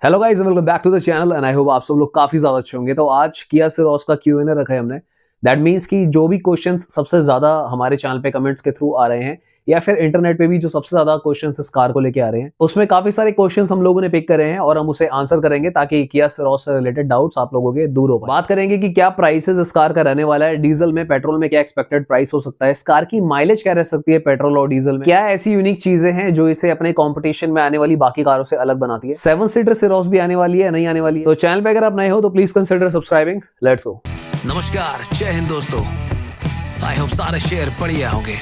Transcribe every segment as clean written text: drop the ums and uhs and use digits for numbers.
Hello guys, welcome back to the channel and I hope आप सब लोग काफी ज्यादा अच्छे होंगे। तो आज किया सिरोस का Q&A रखा है हमने। दैट मीन्स कि जो भी क्वेश्चंस सबसे ज्यादा हमारे चैनल पे कमेंट्स के थ्रू आ रहे हैं या फिर इंटरनेट पे भी जो सबसे ज्यादा क्वेश्चंस इस कार को लेके आ रहे हैं, उसमें काफी सारे क्वेश्चंस हम लोगों ने पिक करे हैं और हम उसे आंसर करेंगे ताकि किया सिरोस से रिलेटेड डाउट्स आप लोगों के दूर हो पाए। बात करेंगे कि क्या प्राइसेस इस कार का रहने वाला है, डीजल में पेट्रोल में क्या एक्सपेक्टेड प्राइस हो सकता है, इस कार की माइलेज क्या रह सकती है पेट्रोल और डीजल में, क्या ऐसी यूनिक चीजें हैं जो इसे अपने कॉम्पिटिशन में आने वाली बाकी कारों से अलग बनाती है, 7 सीटर सिरोस भी आने वाली है नहीं आने वाली है। तो चैनल पे अगर आप नए हो तो please consider subscribing. Let's go. नमस्कार, जय हिंद दोस्तों। आई होप सारे शेयर बढ़िया होंगे।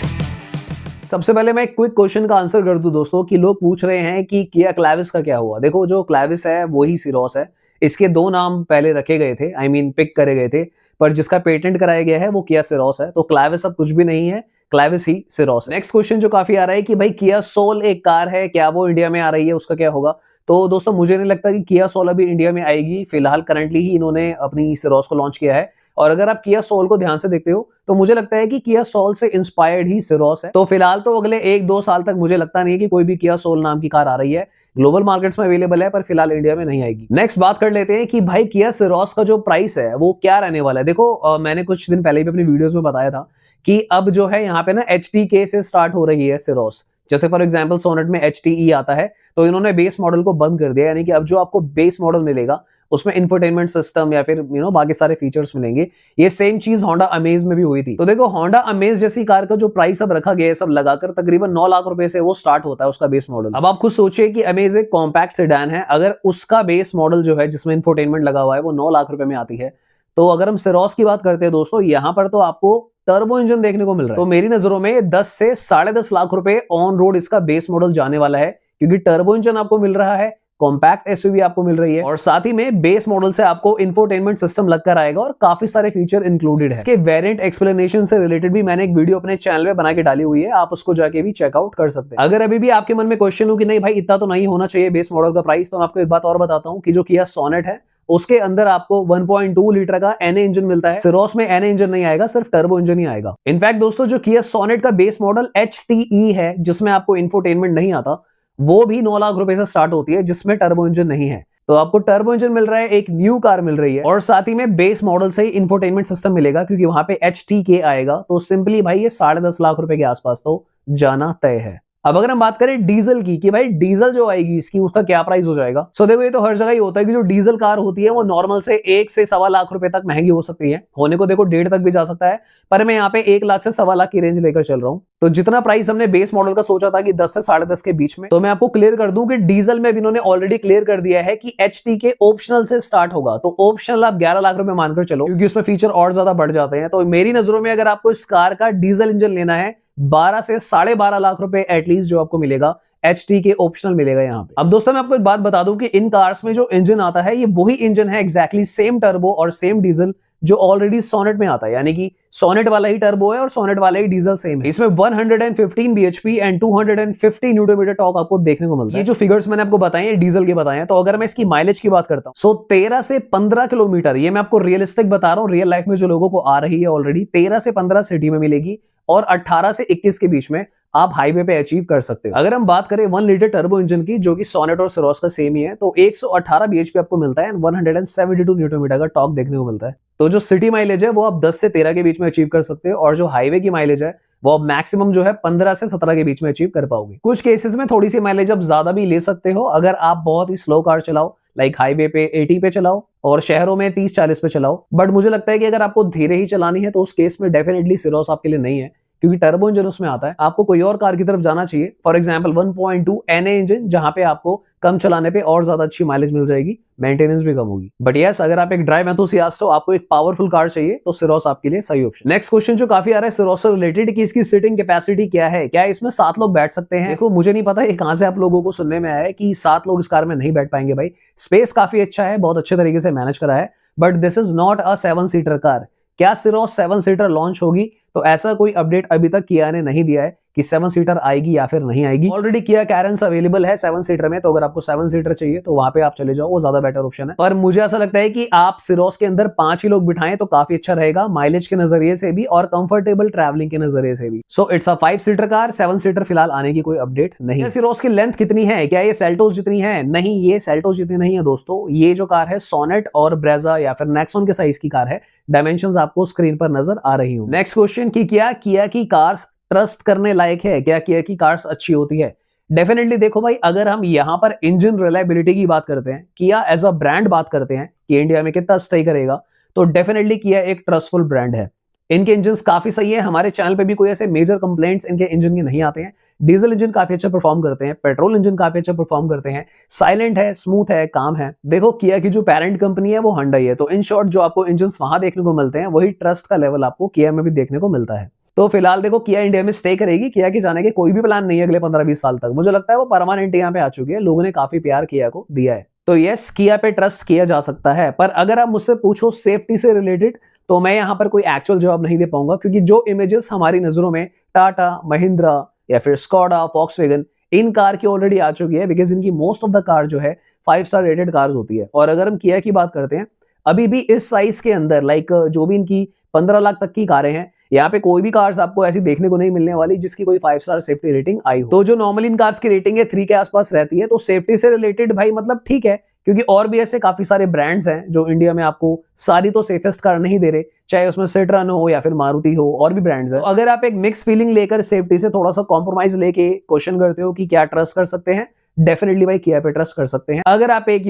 सबसे पहले मैं एक क्विक क्वेश्चन का आंसर कर दूं दोस्तों कि लोग पूछ रहे हैं कि किया क्लैविस का क्या हुआ। देखो, जो क्लैविस है वही सिरोस है। इसके दो नाम पहले रखे गए थे, आई मीन पिक करे गए थे, पर जिसका पेटेंट कराया गया है वो किया सिरोस है। तो क्लैविस अब कुछ भी नहीं है, क्लैविस ही सिरोस। नेक्स्ट क्वेश्चन जो काफी आ रहा है कि भाई किया सोल एक कार है, क्या वो इंडिया में आ रही है, उसका क्या होगा। तो दोस्तों मुझे नहीं लगता कि किया सोल अभी इंडिया में आएगी। फिलहाल करंटली ही इन्होंने अपनी सिरोस को लॉन्च किया है और अगर आप किया सोल को ध्यान से देखते हो तो मुझे लगता है कि किया सोल से इंस्पायर्ड ही सिरोस है। तो फिलहाल तो अगले 1-2 साल तक मुझे लगता नहीं है कि कोई भी किया सोल नाम की कार आ रही है। ग्लोबल मार्केट्स में अवेलेबल है पर फिलहाल इंडिया में नहीं आएगी। नेक्स्ट बात कर लेते हैं कि भाई किया सिरोस का जो प्राइस है वो क्या रहने वाला है। देखो मैंने कुछ दिन पहले भी अपनी वीडियोस में बताया था कि अब जो है यहाँ पे ना HTK से स्टार्ट हो रही है सिरोस। जैसे फॉर एग्जांपल सोनेट में HTE आता है तो इन्होंने बेस मॉडल को बंद कर दिया, यानी कि अब जो आपको बेस मॉडल मिलेगा उसमें इंफोटेनमेंट सिस्टम या फिर बाकी सारे फीचर्स मिलेंगे। ये सेम चीज होंडा अमेज में भी हुई थी। तो देखो होंडा अमेज जैसी कार का जो प्राइस अब रखा गया है सब लगाकर तकरीबन 9 लाख रुपए से वो स्टार्ट होता है उसका बेस मॉडल। अब आप खुद सोचिए कि अमेज एक कॉम्पैक्ट सेडान है, अगर उसका बेस मॉडल जो है जिसमें इंफोटेनमेंट लगा हुआ है वो 9 लाख रुपए में आती है, तो अगर हम सिरोस की बात करते हैं दोस्तों, यहां पर तो आपको टर्बो इंजन देखने को मिल रहा है। तो मेरी नजरों में 10 से 10.5 लाख रुपए ऑन रोड इसका बेस मॉडल जाने वाला है, क्योंकि टर्बो इंजन आपको मिल रहा है, कॉम्पैक्ट एसयूवी आपको मिल रही है और साथ ही में बेस मॉडल से आपको इंफोटेनमेंट सिस्टम लगकर आएगा और काफी सारे फीचर इंक्लूडेड है। इसके वेरिएंट एक्सप्लेनेशन से रिलेटेड भी मैंने एक वीडियो अपने चैनल पे बना के डाली हुई है, आप उसको जाके भी चेकआउट कर सकते हैं। अगर अभी भी आपके मन में क्वेश्चन हो कि नहीं भाई इतना तो नहीं होना चाहिए बेस मॉडल का प्राइस, तो मैं आपको एक बात और बताता हूँ कि जो किया सोनेट है उसके अंदर आपको 1.2 लीटर का NA इंजन मिलता है। सिरोस में NA इंजन नहीं आएगा, सिर्फ टर्बो इंजन ही आएगा। इनफैक्ट दोस्तों जो किया सोनेट का बेस मॉडल HTE है जिसमें आपको इंफोटेनमेंट नहीं आता, वो भी 9 लाख रुपए से स्टार्ट होती है जिसमें टर्बो इंजन नहीं है। तो आपको टर्बो इंजन मिल रहा है, एक न्यू कार मिल रही है और साथ ही में बेस मॉडल से ही इंफोटेनमेंट सिस्टम मिलेगा क्योंकि वहां पे HTK आएगा। तो सिंपली भाई ये 10.5 लाख रुपए के आसपास तो जाना तय है। अब अगर हम बात करें डीजल की कि भाई डीजल जो आएगी इसकी उसका क्या प्राइस हो जाएगा। सो देखो ये तो हर जगह ही होता है कि जो डीजल कार होती है वो नॉर्मल से 1 से 1.25 लाख रुपए तक महंगी हो सकती है, होने को देखो 1.5 तक भी जा सकता है, पर मैं यहाँ पे 1 लाख से 1.25 लाख की रेंज लेकर चल रहा हूँ। तो जितना प्राइस हमने बेस मॉडल का सोचा था कि 10 से 10.5 के बीच में, तो मैं आपको क्लियर कर दूं कि डीजल में भी इन्होंने ऑलरेडी क्लियर कर दिया है कि HTK ऑप्शनल से स्टार्ट होगा। तो ऑप्शनल आप 11 लाख रुपए मानकर चलो क्योंकि उसमें फीचर और ज्यादा बढ़ जाते हैं। तो मेरी नजरों में अगर आपको इस कार का डीजल इंजन लेना है 12 से 12.5 लाख रुपए एटलीस्ट जो आपको मिलेगा, HTK ऑप्शनल मिलेगा यहाँ पे। अब दोस्तों मैं आपको एक बात बता दूं कि इन कार्स में जो इंजन आता है ये वही इंजन है एग्जैक्टली सेम टर्बो और सेम डीजल जो ऑलरेडी सोनेट में आता है, यानी कि सोनेट वाला ही टर्बो है और सोनेट वाला ही डीजल सेम है। इसमें 115 bhp and 250 newton metre torque आपको देखने को मिलता है। ये जो फिगर्स मैंने आपको बताए हैं डीजल के बताए हैं। तो अगर मैं इसकी माइलेज की बात करता हूं सो 13 से 15 किलोमीटर, ये मैं आपको रियलिस्टिक बता रहा हूं, रियल लाइफ में जो लोगों को आ रही है ऑलरेडी 13 से 15 सिटी में मिलेगी और 18 से 21 के बीच में आप हाईवे पे अचीव कर सकते हो। अगर हम बात करें 1 लीटर टर्बो इंजन की जो कि सोनेट और सिरोस का सेम ही है, तो 118 bhp आपको मिलता है एंड 172 न्यूटन मीटर का टॉर्क देखने को मिलता है। तो जो सिटी माइलेज है वो आप 10 से 13 के बीच में अचीव कर सकते हो और जो हाईवे की माइलेज है वो आप मैक्सिमम जो है 15 से 17 के बीच में अचीव कर पाओगे। कुछ केसेस में थोड़ी सी माइलेज आप ज्यादा भी ले सकते हो अगर आप बहुत ही स्लो कार चलाओ, लाइक हाईवे पे 80 पे चलाओ और शहरों में 30-40 पे चलाओ। बट मुझे लगता है कि अगर आपको धीरे ही चलानी है तो उस केस में डेफिनेटली सिरोस आपके लिए नहीं है क्योंकि टर्बो इंजन उसमें आता है। आपको कोई और कार की तरफ जाना चाहिए, फॉर एग्जांपल 1.2 NA इंजन जहां पे आपको कम चलाने पे और ज्यादा अच्छी माइलेज मिल जाएगी, मेंटेनेंस भी कम होगी। बट यस, अगर आप एक ड्राइव एंथुसियास्ट हो, आपको एक पावरफुल कार चाहिए तो सिरोस आपके लिए सही ऑप्शन। नेक्स्ट क्वेश्चन जो काफी आ रहा है सिरोस से रिलेटेड कि इसकी सीटिंग कैपेसिटी क्या है, क्या इसमें 7 लोग बैठ सकते हैं। देखो मुझे नहीं पता ये कहां से आप लोगों को सुनने में आया है कि 7 लोग इस कार में नहीं बैठ पाएंगे। भाई स्पेस काफी अच्छा है, बहुत अच्छे तरीके से मैनेज करा है, but this is not a 7 seater car. क्या सिरोस 7 सीटर लॉन्च होगी? तो ऐसा कोई अपडेट अभी तक किया ने नहीं दिया है कि 7 सीटर आएगी या फिर नहीं आएगी। ऑलरेडी किया कैरेंस अवेलेबल है 7 सीटर में, तो अगर आपको 7 सीटर चाहिए तो वहां पे आप चले जाओ, वो ज्यादा बेटर ऑप्शन है। पर मुझे ऐसा लगता है कि आप सिरोस के अंदर 5 ही लोग बिठाएं तो काफी अच्छा रहेगा, माइलेज के नजरिए से भी और कंफर्टेबल ट्रैवलिंग के नजरिए से भी। So it's a 5 seater car, 7 seater फिलहाल आने की कोई अपडेट नहीं है। सिरोस की लेंथ कितनी है, क्या ये सेल्टोस जितनी है? नहीं, ये सेल्टोस जितनी नहीं है दोस्तों। ये जो कार है सोनेट और ब्रेजा या फिर नेक्सॉन के साइज की कार है। डायमेंशंस आपको स्क्रीन पर नजर आ रही हूं। नेक्स्ट क्वेश्चन की क्या किया की कार्स ट्रस्ट करने लायक है, क्या किया की कार्स अच्छी होती है? डेफिनेटली देखो भाई, अगर हम यहां पर इंजन रिलायबिलिटी की बात करते हैं, किया एज अ ब्रांड बात करते हैं कि इंडिया में कितना स्टे करेगा, तो डेफिनेटली किया एक ट्रस्टफुल ब्रांड है। इनके इंजन्स काफी सही है, हमारे चैनल पे भी कोई ऐसे मेजर कंप्लेंट्स इनके इंजन के नहीं आते हैं। डीजल इंजन काफी अच्छा परफॉर्म करते हैं, पेट्रोल इंजन काफी अच्छा परफॉर्म करते हैं, साइलेंट है, स्मूथ है, काम है। देखो किया की जो पेरेंट कंपनी है वो हुंडई है, तो इन शॉर्ट जो आपको इंजन्स वहां देखने को मिलते हैं वही ट्रस्ट का लेवल आपको किया में भी देखने को मिलता है। तो फिलहाल देखो किया इंडिया में स्टे करेगी, किया के जाने के कोई भी प्लान नहीं है अगले 15-20 साल तक। मुझे लगता है वो परमानेंट यहाँ पे आ चुकी है, लोगों ने काफी प्यार किया को दिया है। तो यस, किया पे ट्रस्ट किया जा सकता है। पर अगर आप मुझसे पूछो सेफ्टी से रिलेटेड, तो मैं यहाँ पर कोई एक्चुअल जवाब नहीं दे पाऊंगा, क्योंकि जो इमेजेस हमारी नजरों में टाटा, महिंद्रा या फिर स्कोडा, वॉक्सवैगन इन कार की ऑलरेडी आ चुकी है, बिकॉज इनकी मोस्ट ऑफ द कार जो है 5 स्टार रेटेड कार्स होती है। और अगर हम किया की बात करते हैं, अभी भी इस साइज के अंदर लाइक जो भी इनकी 15 लाख तक की कारें हैं, यहाँ पे कोई भी कार्स आपको ऐसी देखने को नहीं मिलने वाली जिसकी कोई 5 स्टार सेफ्टी रेटिंग आई हो। तो जो नॉर्मली इन कार्स की रेटिंग है 3 के आसपास रहती है, तो सेफ्टी से रिलेटेड भाई मतलब ठीक है, क्योंकि और भी ऐसे काफी सारे ब्रांड्स हैं जो इंडिया में आपको सारी तो सेफेस्ट कार नहीं दे रहे, चाहे उसमें सिट्रन हो या फिर मारुति हो, और भी ब्रांड्स हैं। तो अगर आप एक मिक्स फीलिंग लेकर सेफ्टी से थोड़ा सा कॉम्प्रोमाइज लेके क्वेश्चन करते हो कि क्या ट्रस्ट कर सकते हैं, डेफिनेटली भाई किया पे ट्रस्ट कर सकते हैं अगर आप एक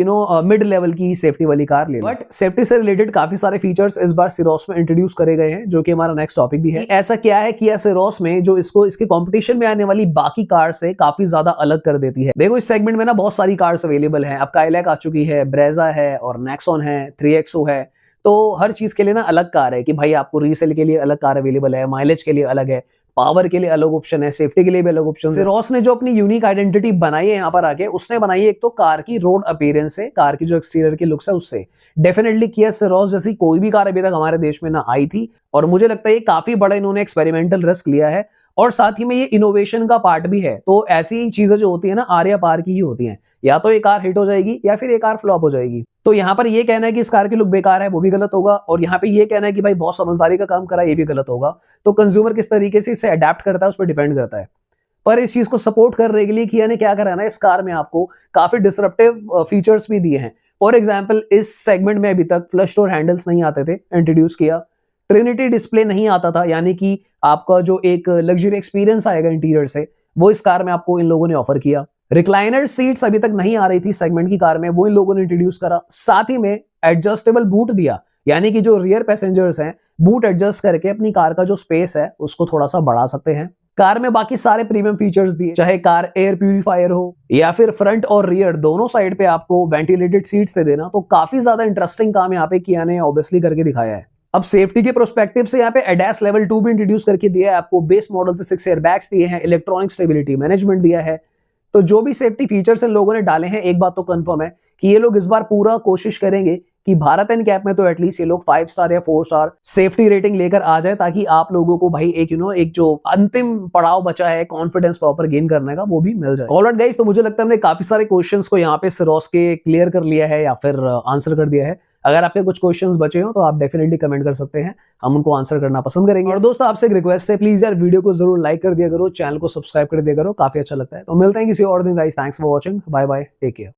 मिड लेवल की सेफ्टी वाली कार ले। बट सेफ्टी से रिलेटेड काफी सारे फीचर्स इस बार सिरोस में इंट्रोड्यूस करे गए हैं, जो कि हमारा नेक्स्ट टॉपिक भी है। ऐसा क्या है किया सिरोस में जो इसको इसके कंपटीशन में आने वाली बाकी कार से काफी ज्यादा अलग कर देती है? देखो इस सेगमेंट में ना बहुत सारी कार्स अवेलेबल है। अब काइलैक आ चुकी है, ब्रेजा है और नेक्सॉन है, 3XO है। तो हर चीज के लिए ना अलग कार है कि भाई आपको रीसेल के लिए अलग कार अवेलेबल है, माइलेज के लिए अलग है, पावर के लिए अलग ऑप्शन है, सेफ्टी के लिए भी अलग ऑप्शन है। सिरोस ने जो अपनी यूनिक आइडेंटिटी बनाई है यहाँ पर आके, उसने बनाई है एक तो कार की रोड अपीयरेंस से, कार की जो एक्सटीरियर की लुक्स है उससे। डेफिनेटली किया सिरोस जैसी कोई भी कार अभी तक हमारे देश में ना आई थी, और मुझे लगता है ये काफी बड़ा इन्होंने एक्सपेरिमेंटल रिस्क लिया है, और साथ ही में ये इनोवेशन का पार्ट भी है। तो ऐसी चीजें जो होती है ना आर्या पार की ही होती हैं, या तो ये कार हिट हो जाएगी या फिर ये कार फ्लॉप हो जाएगी। तो यहाँ पर ये कहना है कि इस कार की लुक बेकार है वो भी गलत होगा, और यहाँ पे ये कहना है कि भाई बहुत समझदारी का काम करा ये भी गलत होगा। तो कंज्यूमर किस तरीके से इसे अडेप्ट करता है उस पर डिपेंड करता है। पर इस चीज को सपोर्ट करने के लिए किया ने क्या करा ना, इस कार में आपको काफी डिसरप्टिव फीचर्स भी दिए हैं। फॉर एग्जाम्पल इस सेगमेंट में अभी तक फ्लश डोर हैंडल्स नहीं आते थे, इंट्रोड्यूस किया। ट्रिनिटी डिस्प्ले नहीं आता था, यानी कि आपका जो एक लग्जरी एक्सपीरियंस आएगा इंटीरियर से, वो इस कार में आपको इन लोगों ने ऑफर किया। रिक्लाइनर सीट्स अभी तक नहीं आ रही थी सेगमेंट की कार में, वो इन लोगों ने इंट्रोड्यूस करा। साथ ही में एडजस्टेबल बूट दिया, यानी कि जो रियर पैसेंजर्स हैं बूट एडजस्ट करके अपनी कार का जो स्पेस है उसको थोड़ा सा बढ़ा सकते हैं। कार में बाकी सारे प्रीमियम फीचर्स दिए, चाहे कार एयर प्यूरिफायर हो या फिर फ्रंट और रियर दोनों साइड पे आपको वेंटिलेटेड सीट्स दे देना। तो काफी ज्यादा इंटरेस्टिंग काम यहाँ पे किया ने ऑब्वियसली करके दिखाया है। अब सेफ्टी के प्रोस्पेक्टिव से यहाँ पे एडास लेवल 2 भी इंट्रोड्यूस करके दिया है आपको, बेस मॉडल से 6 एयरबैग्स दिए हैं, इलेक्ट्रॉनिक स्टेबिलिटी मैनेजमेंट दिया है। तो जो भी सेफ्टी फीचर्स इन लोगों ने डाले हैं, एक बात तो कंफर्म है कि ये लोग इस बार पूरा कोशिश करेंगे कि भारत एनकैप में तो एटलीस्ट ये लोग 5 स्टार या 4 स्टार सेफ्टी रेटिंग लेकर आ जाए, ताकि आप लोगों को भाई एक एक जो अंतिम पड़ाव बचा है कॉन्फिडेंस प्रॉपर गेन करने का, वो भी मिल जाए। ऑलराइट गाइस, तो मुझे लगता है हमने काफी सारे क्वेश्चंस को यहाँ पे सिरोस के क्लियर कर लिया है या फिर आंसर कर दिया है। अगर आपके कुछ क्वेश्चंस बचे हो तो आप डेफिनेटली कमेंट कर सकते हैं, हम उनको आंसर करना पसंद करेंगे। और दोस्तों आपसे एक रिक्वेस्ट है, प्लीज यार वीडियो को जरूर लाइक कर दिया करो, चैनल को सब्सक्राइब कर दिया करो, काफी अच्छा लगता है। तो मिलते हैं किसी और दिन guys, thanks for watching, bye bye, take care.